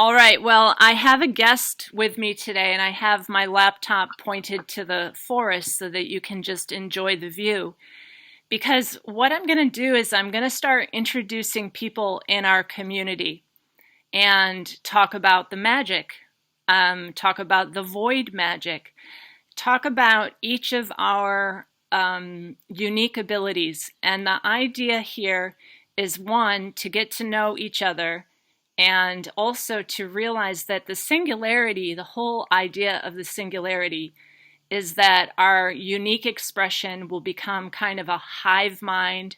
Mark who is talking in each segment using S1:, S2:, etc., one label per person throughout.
S1: All right, well, I have a guest with me today, and I have my laptop pointed to the forest so that you can just enjoy the view. Because what I'm going to do is I'm going to start introducing people in our community and talk about the magic, talk about the void magic, talk about each of our unique abilities. And the idea here is one, to get to know each other, and also to realize that the singularity, the whole idea of the singularity, is that our unique expression will become kind of a hive mind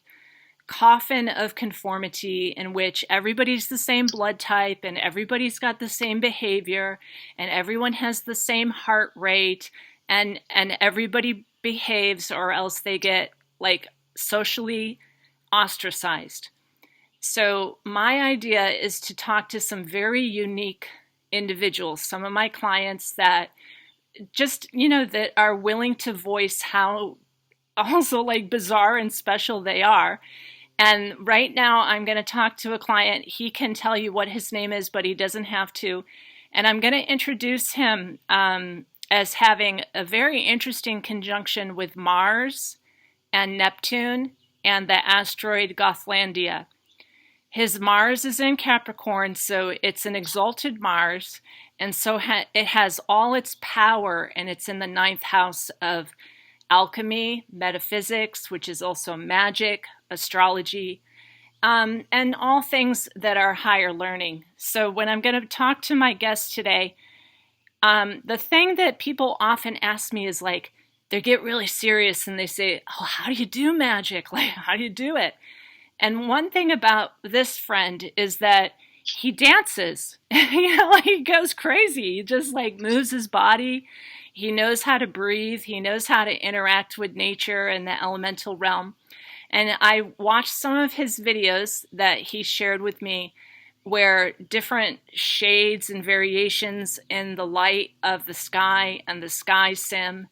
S1: coffin of conformity in which everybody's the same blood type and everybody's got the same behavior and everyone has the same heart rate and everybody behaves or else they get like socially ostracized. So my idea is to talk to some very unique individuals, some of my clients that just, that are willing to voice how also like bizarre and special they are. And right now I'm going to talk to a client. He can tell you what his name is, but he doesn't have to. And I'm going to introduce him as having a very interesting conjunction with Mars and Neptune and the asteroid Gothlandia. His Mars is in Capricorn, so it's an exalted Mars, and so it has all its power, and it's in the ninth house of alchemy, metaphysics, which is also magic, astrology, and all things that are higher learning. So when I'm going to talk to my guest today, the thing that people often ask me is like, they get really serious and they say, oh, how do you do magic? Like, how do you do it? And one thing about this friend is that he dances. He goes crazy. He just like moves his body. He knows how to breathe. He knows how to interact with nature and the elemental realm. And I watched some of his videos that he shared with me where different shades and variations in the light of the sky and the sky sim,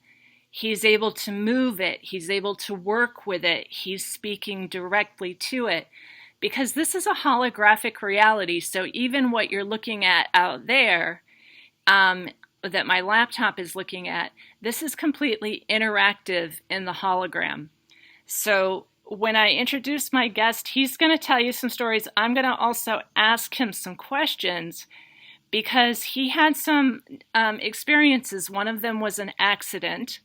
S1: he's able to move it. He's able to work with it. He's speaking directly to it because this is a holographic reality. So even what you're looking at out there, that my laptop is looking at, this is completely interactive in the hologram. So when I introduce my guest, he's going to tell you some stories. I'm going to also ask him some questions because he had some experiences. One of them was an accident.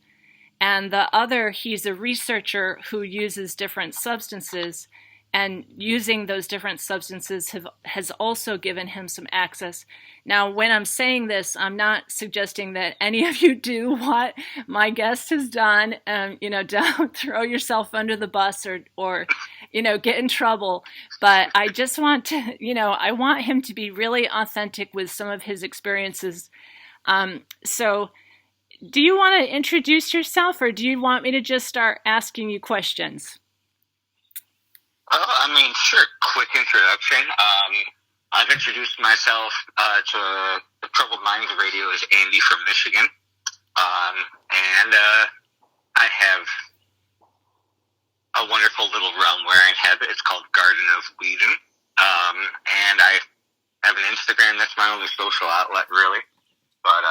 S1: And the other, he's a researcher who uses different substances, and using those different substances has also given him some access. Now, when I'm saying this, I'm not suggesting that any of you do what my guest has done. Don't throw yourself under the bus or get in trouble. But I just want to, I want him to be really authentic with some of his experiences. So do you want to introduce yourself, or do you want me to just start asking you questions?
S2: Sure. Quick introduction. I've introduced myself to the Troubled Minds Radio as Andy from Michigan. And I have a wonderful little realm where I inhabit. It's called Garden of Whedon. And I have an Instagram. That's my only social outlet, really. But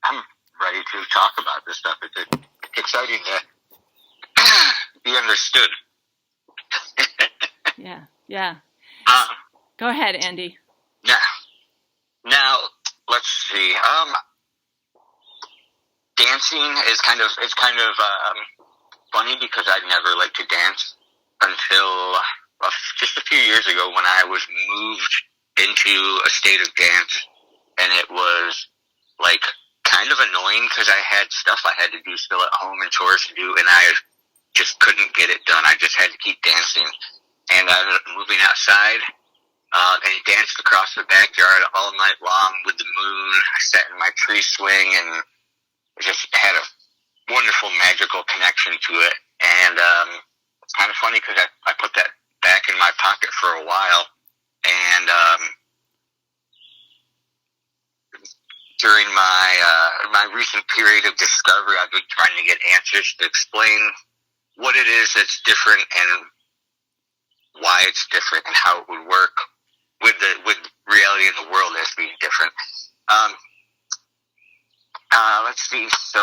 S2: I'm ready to talk about this stuff. It's exciting to be understood.
S1: Yeah. Go ahead, Andy.
S2: Yeah. Now, let's see. Dancing is kind of funny because I never liked to dance until just a few years ago when I was moved into a state of dance, and it was like kind of annoying because I had stuff I had to do still at home and chores to do, and I just couldn't get it done. I just had to keep dancing. And I ended up moving outside and danced across the backyard all night long with the moon. I sat in my tree swing and just had a wonderful magical connection to it. And it's kind of funny because I put that back in my pocket for a while. And during my recent period of discovery, I've been trying to get answers to explain what it is that's different and why it's different and how it would work with reality in the world as we So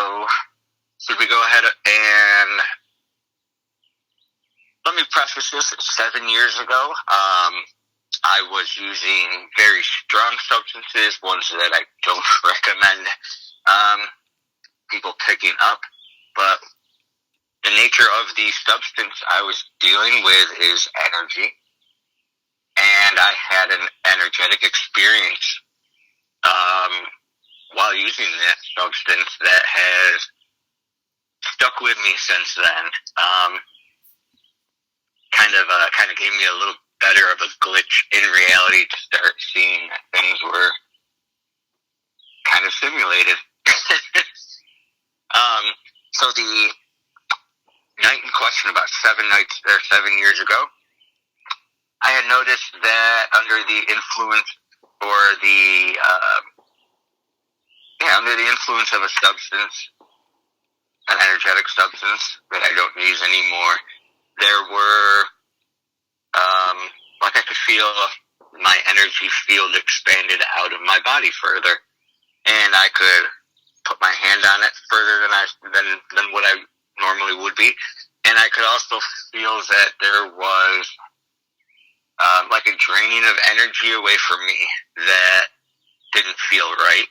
S2: should we go ahead and let me preface this. 7 years ago, I was using very strong substances, ones that I don't recommend people picking up. But the nature of the substance I was dealing with is energy. And I had an energetic experience while using that substance that has stuck with me since then. Kind of gave me a little better of a glitch in reality to start seeing that things were kind of simulated. So the night in question, about 7 years ago, I had noticed that under the influence under the influence of a substance, an energetic substance that I don't use anymore, there were, like I could feel my energy field expanded out of my body further, and I could put my hand on it further than what I normally would be, and I could also feel that there was like a draining of energy away from me that didn't feel right,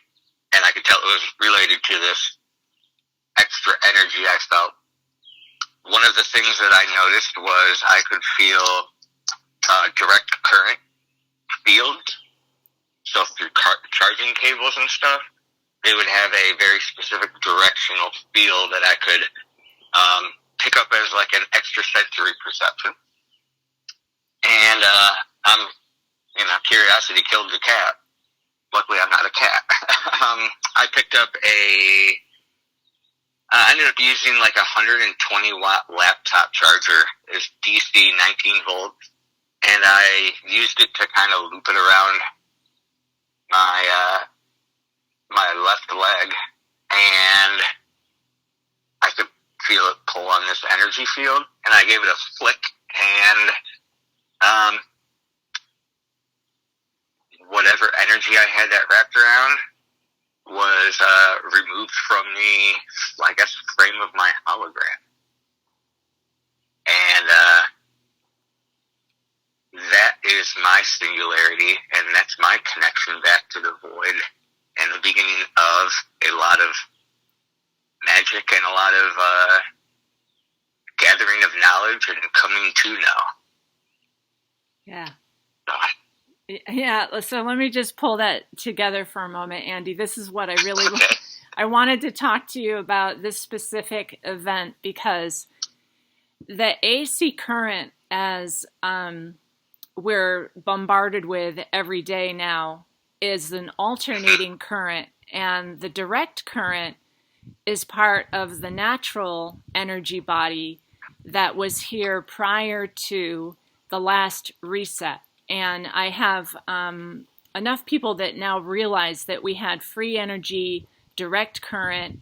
S2: and I could tell it was related to this extra energy I felt. One of the things that I noticed was I could feel direct current fields. So through charging cables and stuff, they would have a very specific directional field that I could pick up as like an extrasensory perception. And curiosity killed the cat. Luckily, I'm not a cat. I picked up I ended up using like a 120 watt laptop charger. It's DC 19 volts, and I used it to kind of loop it around my left leg, and I could feel it pull on this energy field, and I gave it a flick, and whatever energy I had that wrapped around was removed from the, I guess, frame of my hologram. And that is my singularity, and that's my connection back to the void and the beginning of a lot of magic and a lot of gathering of knowledge and coming to know.
S1: Yeah.
S2: So,
S1: Yeah, so let me just pull that together for a moment, Andy. This is what I really
S2: okay.
S1: I wanted to talk to you about this specific event, because the AC current, as we're bombarded with every day now, is an alternating current, and the direct current is part of the natural energy body that was here prior to the last reset. And I have enough people that now realize that we had free energy, direct current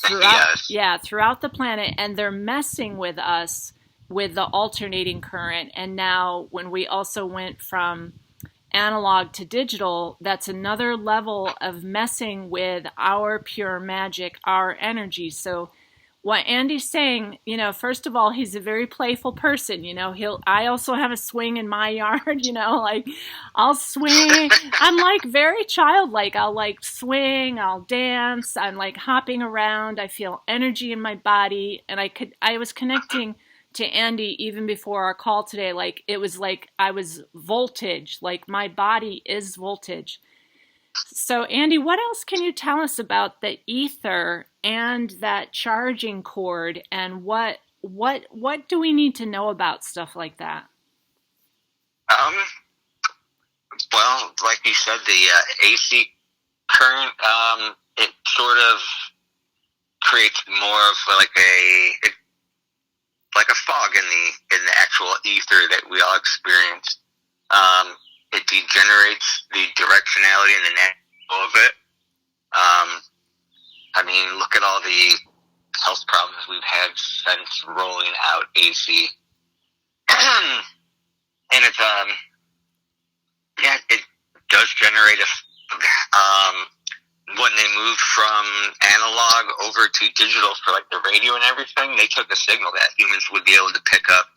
S1: throughout the planet, and they're messing with us with the alternating current. And now when we also went from analog to digital, that's another level of messing with our pure magic, our energy. So what Andy's saying, first of all, he's a very playful person. I also have a swing in my yard, like I'll swing. I'm like very childlike. I'll like swing, I'll dance. I'm like hopping around. I feel energy in my body. And I was connecting to Andy even before our call today. Like it was like I was voltage, like my body is voltage. So Andy, what else can you tell us about the ether and that charging cord, and what do we need to know about stuff like that?
S2: Well, like you said, the AC current, it sort of creates more of like a fog in the actual ether that we all experience. It degenerates the directionality and the natural of it. Look at all the health problems we've had since rolling out AC. And it's, it does generate when when they moved from analog over to digital for like the radio and everything, they took a signal that humans would be able to pick up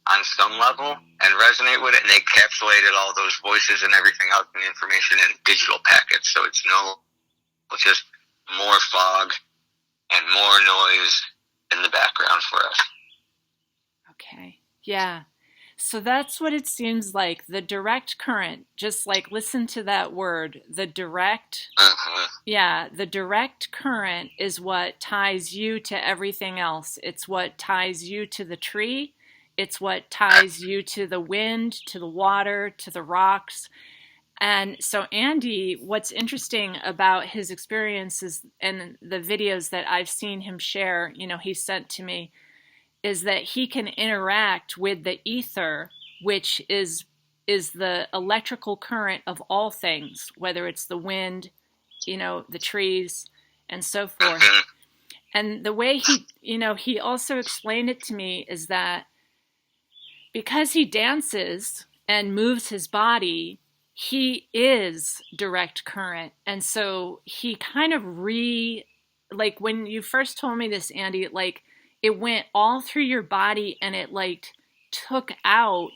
S2: on some level and resonate with it, and they encapsulated all those voices and everything else and information in digital packets. So it's just more fog and more noise in the background for us.
S1: Okay. Yeah. So that's what it seems like. The direct current, just like listen to that word, the direct. Yeah, the direct current is what ties you to everything else. It's what ties you to the tree. It's what ties you to the wind, to the water, to the rocks. And so Andy, what's interesting about his experiences and the videos that I've seen him share, he sent to me, is that he can interact with the ether, which is the electrical current of all things, whether it's the wind, the trees, and so forth. And the way he also explained it to me is that because he dances and moves his body, he is direct current. And so he kind of like when you first told me this, Andy, like it went all through your body and it like took out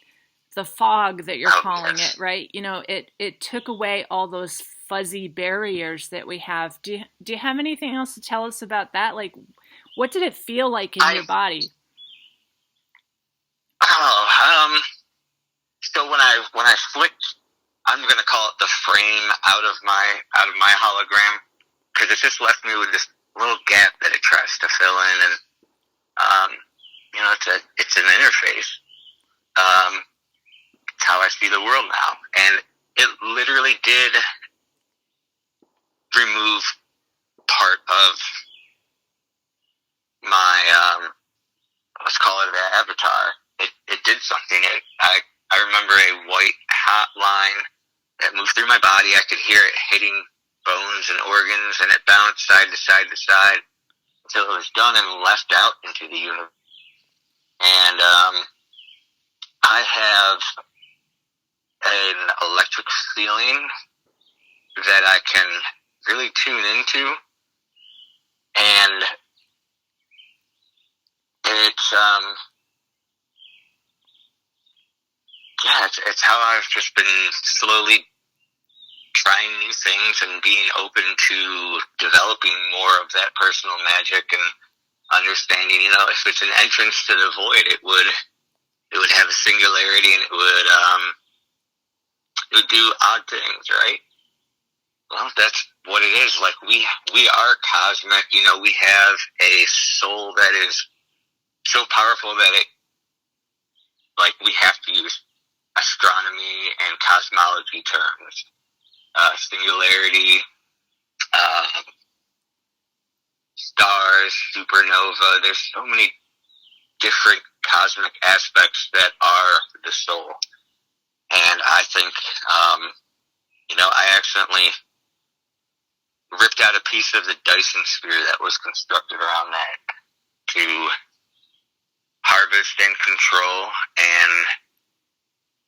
S1: the fog that you're calling it, right? It took away all those fuzzy barriers that we have. Do you have anything else to tell us about that? Like, what did it feel like in your body?
S2: So when I flicked, I'm gonna call it the frame out of my hologram, because it just left me with this little gap that it tries to fill in, and it's an interface. It's how I see the world now, and it literally did remove part of my let's call it an avatar. It did something. I remember a white hot line that moved through my body. I could hear it hitting bones and organs, and it bounced side to side to side until it was done and left out into the universe. And I have an electric feeling that I can really tune into, and it's how I've just been slowly trying new things and being open to developing more of that personal magic and understanding, if it's an entrance to the void, it would have a singularity, and it would do odd things, right? Well, that's what it is. Like we are cosmic, we have a soul that is so powerful that we have to use astronomy and cosmology terms, singularity, stars, supernova. There's so many different cosmic aspects that are the soul. And I think, I accidentally ripped out a piece of the Dyson sphere that was constructed around that to harvest and control and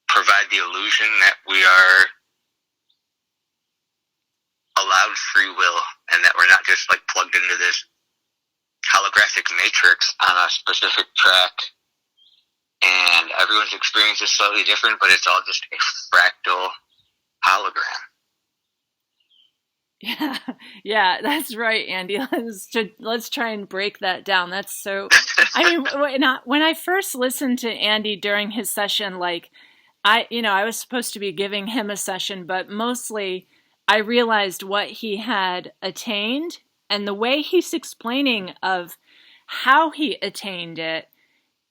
S2: provide the illusion that we are allowed free will, and that we're not just like plugged into this holographic matrix on a specific track, and everyone's experience is slightly different, but it's all just a fractal hologram.
S1: Yeah, that's right, Andy. Let's try and break that down. That's so. I mean, when I first listened to Andy during his session, like I was supposed to be giving him a session, but mostly I realized what he had attained, and the way he's explaining of how he attained it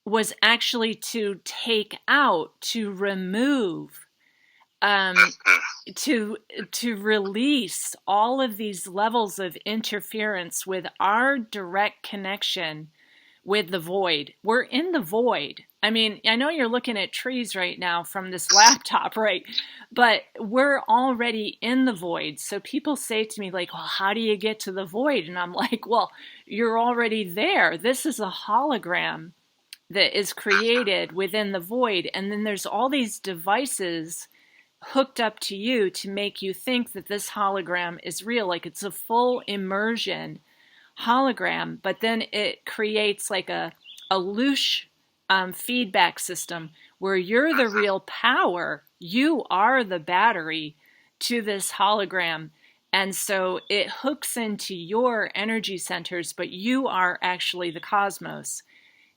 S1: was actually to take out, to remove, to release all of these levels of interference with our direct connection with the void. We're in the void. I mean, I know you're looking at trees right now from this laptop, right? But we're already in the void. So people say to me like, well, how do you get to the void? And I'm like, well, you're already there. This is a hologram that is created within the void. And then there's all these devices hooked up to you to make you think that this hologram is real. Like it's a full immersion hologram, but then it creates like a loose feedback system where you're the real power. You are the battery to this hologram. And so it hooks into your energy centers, but you are actually the cosmos.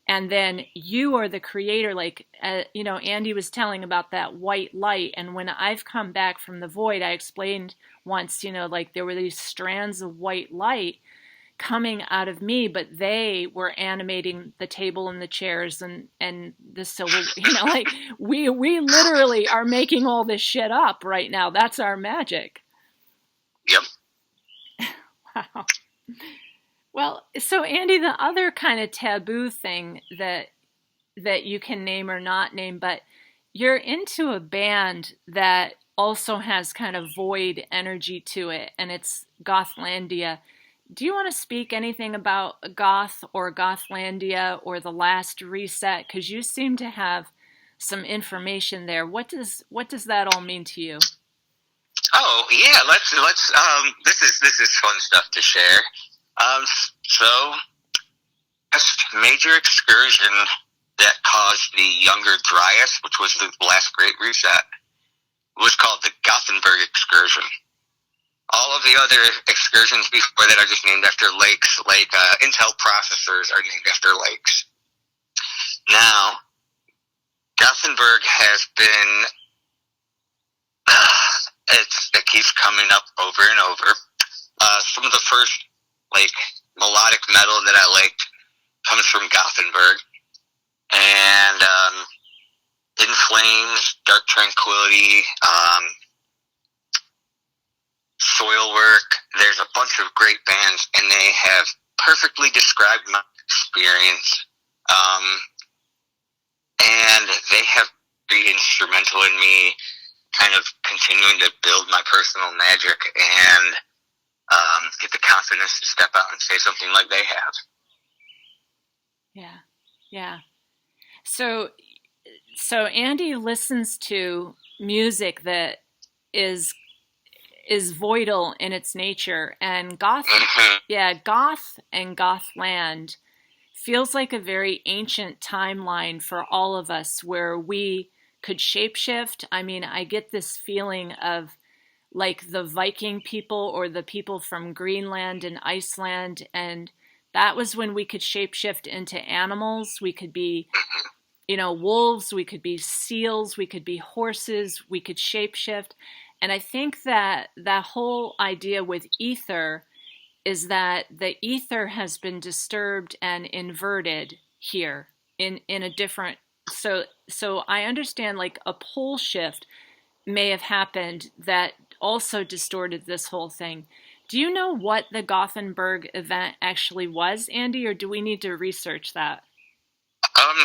S1: And then you are the creator. Like, Andy was telling about that white light. And when I've come back from the void, I explained once, like there were these strands of white light coming out of me, but they were animating the table and the chairs and the silver, like we literally are making all this shit up right now. That's our magic.
S2: Yep.
S1: Wow. Well, so Andy, the other kind of taboo thing that you can name or not name, but you're into a band that also has kind of void energy to it, and it's Gothlandia. Do you want to speak anything about Goth or Gothlandia or the last reset? Because you seem to have some information there. What does that all mean to you?
S2: Oh yeah, let's this is fun stuff to share. So a major excursion that caused the Younger Dryas, which was the last Great Reset, was called the Gothenburg excursion. All of the other excursions before that are just named after lakes, like Intel processors are named after lakes. Now, Gothenburg has been, it keeps coming up over and over. Some of the first, melodic metal that I liked comes from Gothenburg. And In Flames, Dark Tranquility, Soilwork, there's a bunch of great bands, and they have perfectly described my experience. And they have been instrumental in me kind of continuing to build my personal magic and get the confidence to step out and say something like they have.
S1: Yeah, yeah. So Andy listens to music that is voidal in its nature, and Goth and Gothland feels like a very ancient timeline for all of us where we could shapeshift. I mean, I get this feeling of like the Viking people or the people from Greenland and Iceland, and that was when we could shapeshift into animals. We could be, wolves, we could be seals, we could be horses, we could shapeshift. And I think that whole idea with ether is that the ether has been disturbed and inverted here in a different, so I understand like a pole shift may have happened that also distorted this whole thing. Do you know what the Gothenburg event actually was, Andy, or do we need to research that?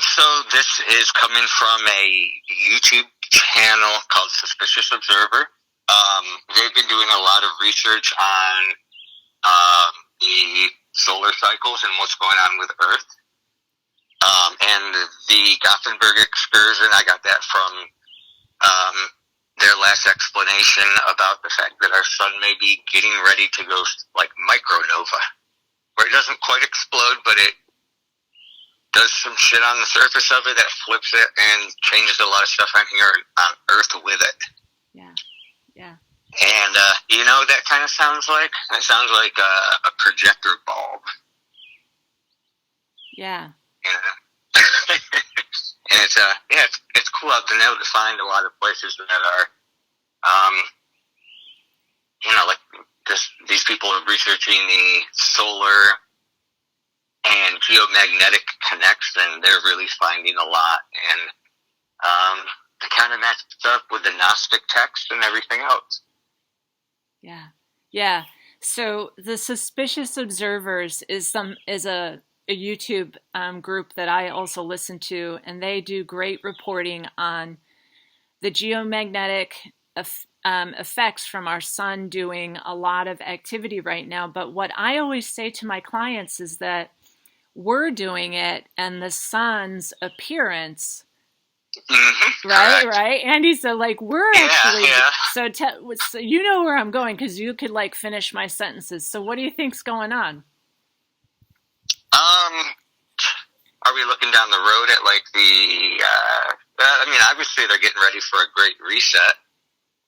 S2: So this is coming from a YouTube channel called Suspicious Observer. They've been doing a lot of research on the solar cycles and what's going on with Earth. And the Gothenburg excursion, I got that from their last explanation about the fact that our sun may be getting ready to go like micronova, where it doesn't quite explode, but it does some shit on the surface of it that flips it and changes a lot of stuff on here on Earth with it.
S1: Yeah. Yeah.
S2: And, that kind of sounds like? It sounds like a projector bulb.
S1: Yeah.
S2: And it's cool. I've been able to find a lot of places that are, these people are researching the solar and geomagnetic connection. They're really finding a lot. And, it kind of matches up with the Gnostic text and everything else.
S1: Yeah. Yeah. So the Suspicious Observers is a YouTube group that I also listen to, and they do great reporting on the geomagnetic effects from our sun doing a lot of activity right now. But what I always say to my clients is that we're doing it, and the sun's appearance Right,
S2: Correct.
S1: right. Andy, so like we're
S2: Yeah,
S1: actually
S2: yeah.
S1: so you know where I'm going because you could like finish my sentences. So what do you think's going on?
S2: Um, are we looking down the road at like the? I mean, obviously they're getting ready for a great reset,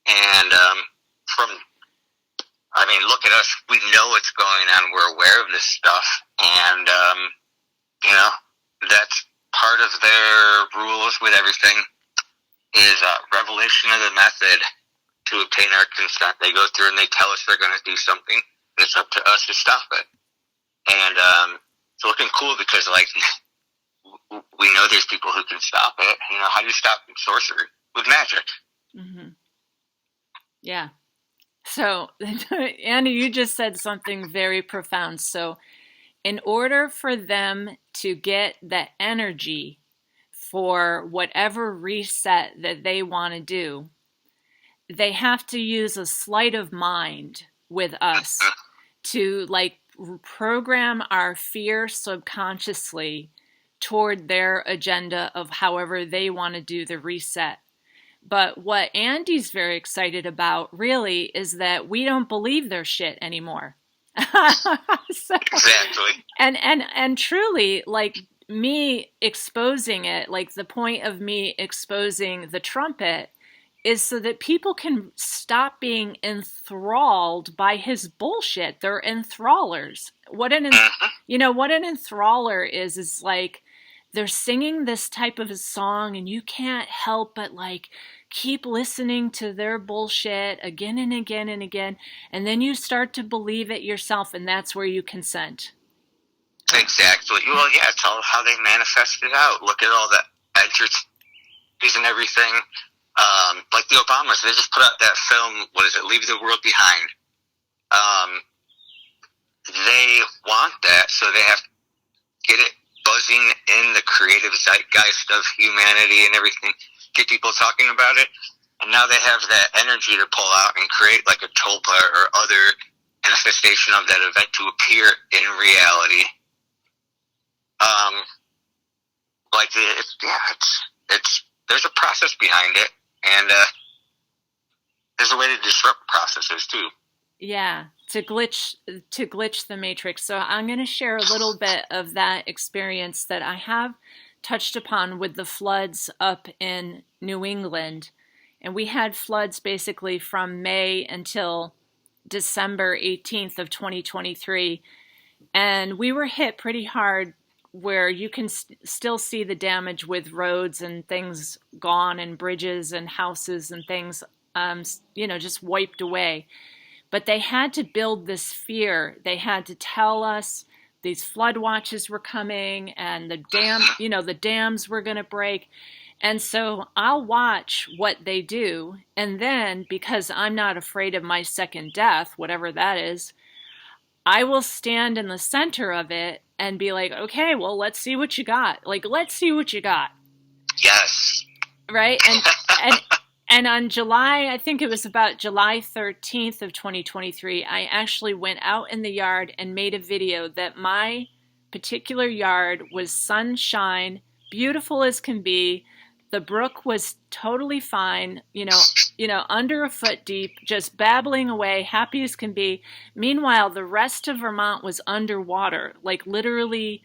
S2: and from I mean, look at us. We know what's going on. We're aware of this stuff, and you know, that's part of their rules with everything is revelation of the method to obtain our consent. They go through and they tell us they're going to do something. It's up to us to stop it, and it's looking cool because like we know there's people who can stop it. You know, how do you stop sorcery with magic?
S1: Mm-hmm. Yeah. So, Andy, you just said something very profound. So, in order for them to get the energy for whatever reset that they want to do, they have to use a sleight of mind with us to like program our fear subconsciously toward their agenda of however they want to do the reset. But what Andy's very excited about really is that we don't believe their shit anymore. So,
S2: Exactly.
S1: and truly, like me exposing it, like the point of me exposing the trumpet is so that people can stop being enthralled by his bullshit. They're enthrallers. What an enthraller is like they're singing this type of a song and you can't help but like keep listening to their bullshit again and again and again, and then you start to believe it yourself, and that's where you consent.
S2: Exactly. Well, yeah, it's all how they manifest it out. Look at all the entries and everything. Like the Obamas, they just put out that film. What is it? Leave the World Behind. They want that, so they have to get it buzzing in the creative zeitgeist of humanity and everything. Get people talking about it, and now they have that energy to pull out and create like a tulpa or other manifestation of that event to appear in reality. Like it's there's a process behind it, and there's a way to disrupt processes too.
S1: Yeah, to glitch the matrix. So I'm going to share a little bit of that experience that I have touched upon with the floods up in New England. And we had floods basically from May until December 18th of 2023. And we were hit pretty hard where you can still see the damage with roads and things gone and bridges and houses and things, just wiped away. But they had to build this fear. They had to tell us these flood watches were coming and the dams were going to break. And so I'll watch what they do. And then, because I'm not afraid of my second death, whatever that is, I will stand in the center of it and be like, okay, well, let's see what you got. Like, let's see what you got.
S2: Yes.
S1: Right? And on I think it was about July 13th of 2023, I actually went out in the yard and made a video that my particular yard was sunshine, beautiful as can be. The brook was totally fine, under a foot deep, just babbling away, happy as can be. Meanwhile, the rest of Vermont was underwater, like literally,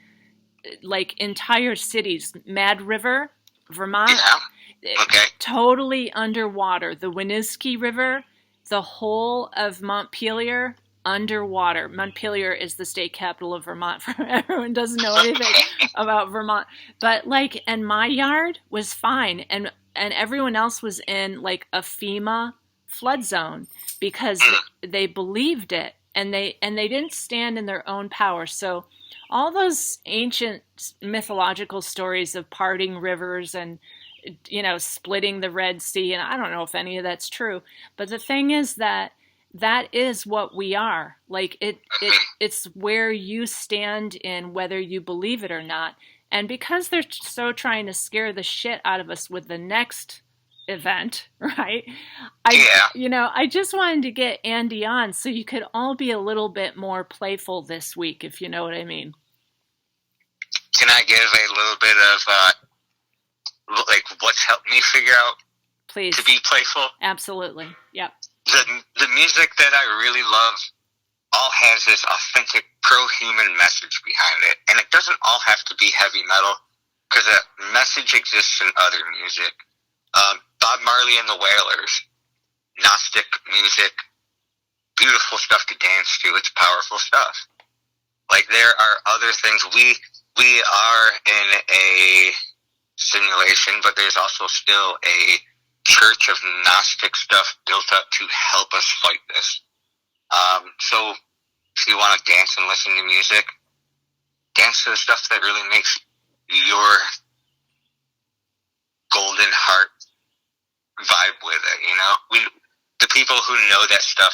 S1: like entire cities. Mad River, Vermont.
S2: Yeah. Okay.
S1: Totally underwater. The Winooski River, the whole of Montpelier, underwater. Montpelier is the state capital of Vermont, for everyone doesn't know anything about Vermont. But and my yard was fine, and everyone else was in like a FEMA flood zone because they believed it, and they didn't stand in their own power. So all those ancient mythological stories of parting rivers and splitting the Red Sea, and I don't know if any of that's true, but the thing is that is what we are. Like it's where you stand in whether you believe it or not. And because they're so trying to scare the shit out of us with the next event, right? I just wanted to get Andy on so you could all be a little bit more playful this week, if you know what I mean.
S2: Can I give a little bit of like what's helped me figure out
S1: Please.
S2: to be playful.
S1: Absolutely. Yep.
S2: The music that I really love all has this authentic pro-human message behind it, and it doesn't all have to be heavy metal because a message exists in other music. Bob Marley and the Wailers, Gnostic music, beautiful stuff to dance to. It's powerful stuff. Like there are other things. We are in a simulation, but there's also still a church of Gnostic stuff built up to help us fight this. So if you want to dance and listen to music, dance to the stuff that really makes your golden heart vibe with it, you know? The people who know that stuff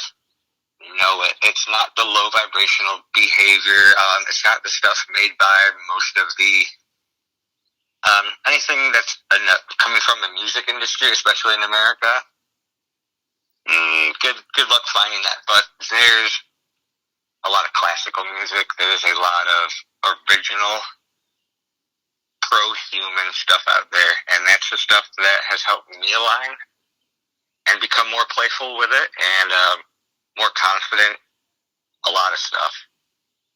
S2: know it. It's not the low vibrational behavior. It's not the stuff made by most of the anything that's coming from the music industry, especially in America. Good luck finding that. But there's a lot of classical music. There's a lot of original pro-human stuff out there, and that's the stuff that has helped me align and become more playful with it and more confident. A lot of stuff.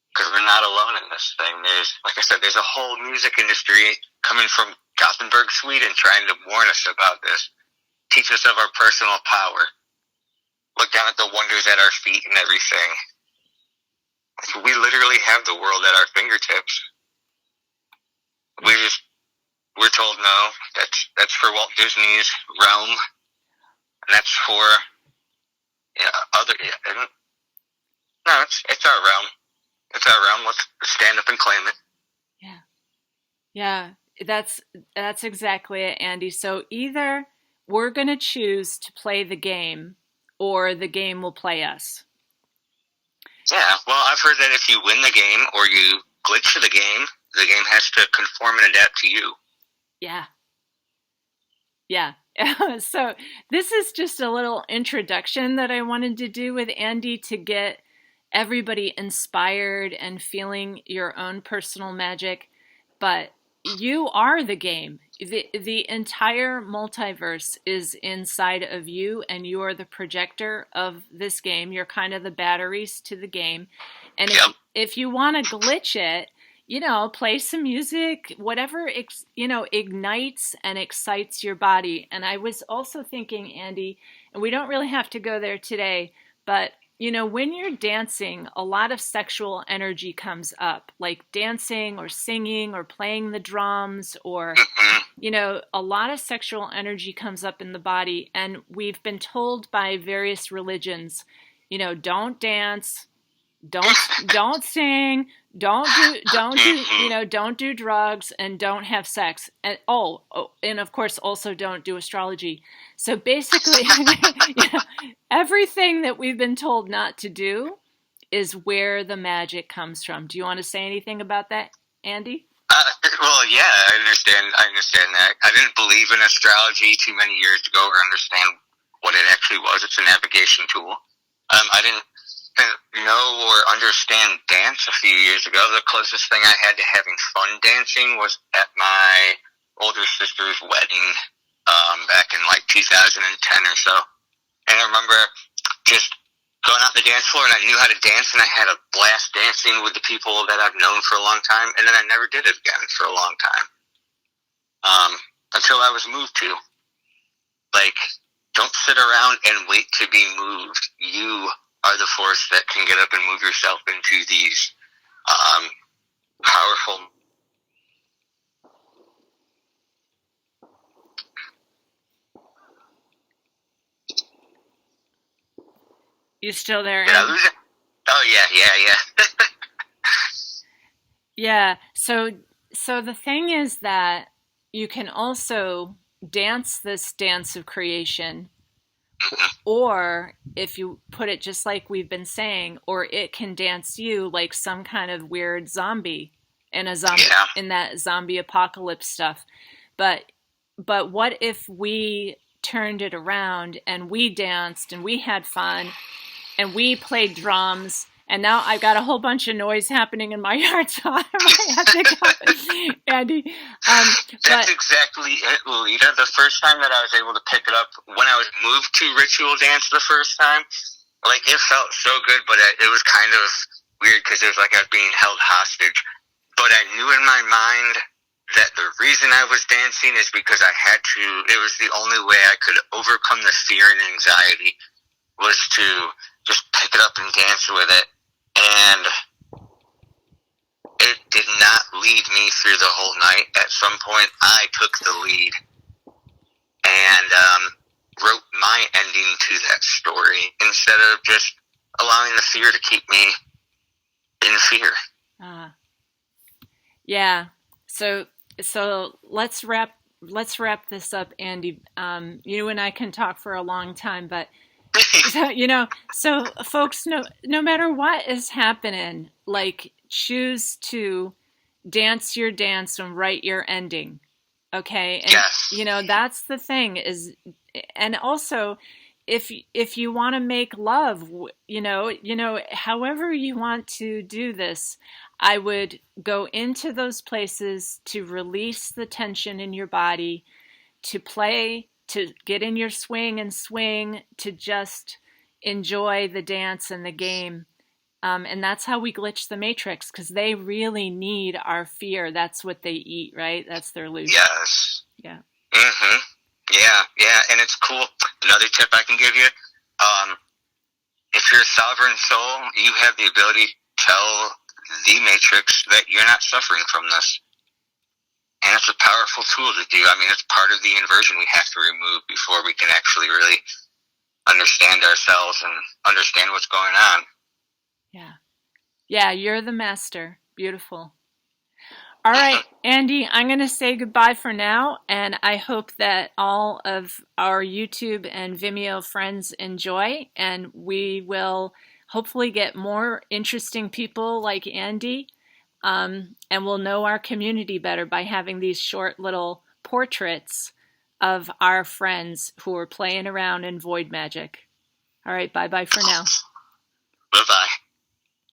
S2: Because we're not alone in this thing. There's, like I said, there's a whole music industry coming from Gothenburg, Sweden, trying to warn us about this, teach us of our personal power, look down at the wonders at our feet and everything. We literally have the world at our fingertips. We're told no. That's for Walt Disney's realm, and that's for other. No, it's our realm. It's our realm. Let's stand up and claim it.
S1: Yeah. That's exactly it, Andy. So either we're going to choose to play the game, or the game will play us.
S2: Yeah. Well, I've heard that if you win the game or you glitch the game has to conform and adapt to you.
S1: Yeah. So this is just a little introduction that I wanted to do with Andy to get everybody inspired and feeling your own personal magic. But you are the game. The entire multiverse is inside of you, and you are the projector of this game. You're kind of the batteries to the game. And if you want to glitch it, play some music, whatever, ignites and excites your body. And I was also thinking, Andy, and we don't really have to go there today, but when you're dancing, a lot of sexual energy comes up, like dancing or singing or playing the drums, or, a lot of sexual energy comes up in the body. And we've been told by various religions, don't dance, don't sing, don't do drugs, and don't have sex. And and of course also don't do astrology. So basically, everything that we've been told not to do is where the magic comes from. Do you want to say anything about that, Andy?
S2: Well, yeah, I understand that. I didn't believe in astrology too many years ago or understand what it actually was. It's a navigation tool. I didn't know or understand dance a few years ago. The closest thing I had to having fun dancing was at my older sister's wedding back in like 2010 or so. And I remember just going out the dance floor, and I knew how to dance, and I had a blast dancing with the people that I've known for a long time, and then I never did it again for a long time. Until I was moved to. Like, don't sit around and wait to be moved. You are the force that can get up and move yourself into these powerful.
S1: You still there?
S2: Did I lose it? Oh yeah.
S1: Yeah. So the thing is that you can also dance this dance of creation. Or if you put it just like we've been saying, or it can dance you like some kind of weird zombie in that zombie apocalypse stuff. But what if we turned it around and we danced and we had fun and we played drums And now I've got a whole bunch of noise happening in my yard, so I might have to go, Andy.
S2: That's exactly it, Lolita. The first time that I was able to pick it up, when I was moved to ritual dance the first time, like, it felt so good, but it was kind of weird because it was like I was being held hostage. But I knew in my mind that the reason I was dancing is because I had to, it was the only way I could overcome the fear and anxiety was to just pick it up and dance with it. And it did not lead me through the whole night. At some point, I took the lead and wrote my ending to that story instead of just allowing the fear to keep me in fear.
S1: Yeah. So let's wrap this up, Andy. You and I can talk for a long time, but so folks, no matter what is happening, like, choose to dance your dance and write your ending. Okay. And
S2: yes.
S1: That's the thing is, and also if you want to make love, however you want to do this, I would go into those places to release the tension in your body, to play, to get in your swing, to just enjoy the dance and the game. And that's how we glitch the matrix, because they really need our fear. That's what they eat, right? That's their illusion.
S2: Yes.
S1: Yeah.
S2: Mm-hmm. Yeah. And it's cool. Another tip I can give you, if you're a sovereign soul, you have the ability to tell the matrix that you're not suffering from this. And it's a powerful tool to do. I mean, it's part of the inversion we have to remove before we can actually really understand ourselves and understand what's going on.
S1: Yeah, you're the master. Beautiful. All right, Andy, I'm going to say goodbye for now, and I hope that all of our YouTube and Vimeo friends enjoy, and we will hopefully get more interesting people like Andy, and we'll know our community better by having these short little portraits of our friends who are playing around in void magic. All right, bye-bye for now.
S2: Bye-bye.